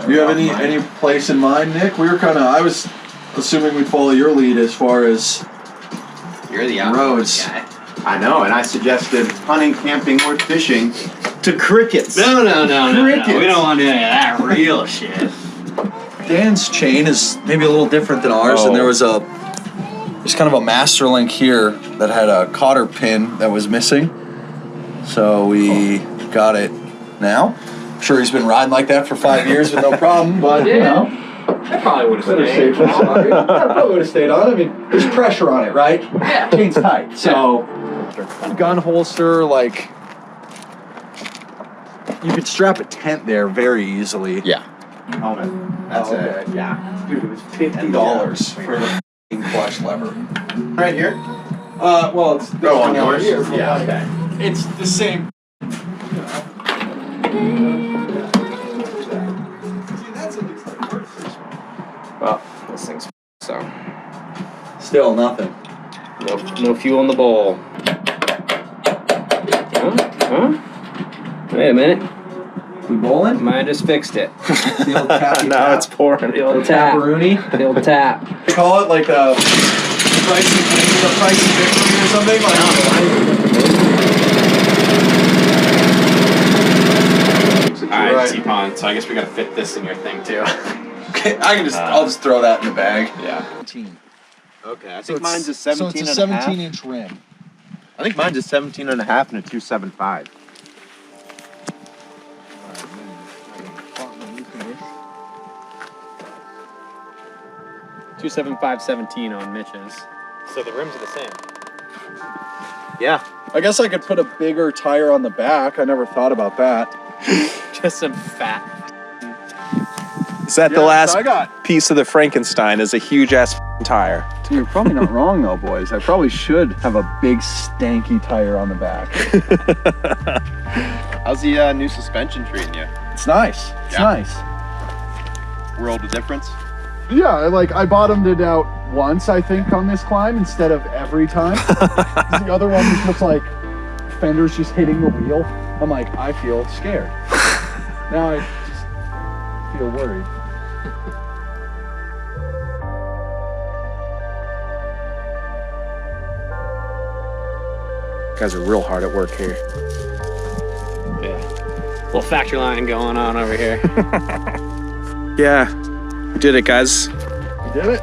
Do you have any place in mind, Nick? I was assuming we'd follow your lead as far as you're the roads guy. I know, and I suggested hunting, camping, or fishing to crickets. No. We don't want any of that real shit. Dan's chain is maybe a little different than ours, and there's kind of a master link here that had a cotter pin that was missing. So we got it now. I'm sure he's been riding like that for 5 years with no problem, but you know. I probably would have stayed. Probably would have stayed on. I mean, there's pressure on it, right? Yeah. Chain's tight. So, gun holster, like, you could strap a tent there very easily. Yeah. Helmet. That's it. Yeah. Dude, it was $50 for the f***ing clutch lever. Right here? Well, it's on yours? Here. Yeah, okay. It's the same. Well, this thing's so. Still nothing. No fuel in the bowl. Huh? Wait a minute. We bowling? Mine just fixed it. The old tappy Now tap. it's pouring. The old tap. Tapperoonie? The old tap. They call it like the price of victory or something? Alright, T-Pon, so I guess we gotta fit this in your thing too. Okay, I'll just throw that in the bag. Yeah. 17. Okay, I think mine's a 17 So it's a and a half. 17-inch rim. I think mine's a 17 and a half and a 275. 275/17 on Mitch's. So the rims are the same. Yeah. I guess I could put a bigger tire on the back. I never thought about that. Just some fat. Is that the last so I got, piece of the Frankenstein? Is a huge ass tire? You're probably not wrong though, boys. I probably should have a big stanky tire on the back. How's the new suspension treating you? It's nice. It's nice. World of difference? Yeah, I bottomed it out once, I think, on this climb instead of every time. The other one just looks like fenders just hitting the wheel. I'm like, I feel scared. Now I just feel worried. You guys are real hard at work here. Yeah. Little factory line going on over here. Yeah, we did it, guys. We did it.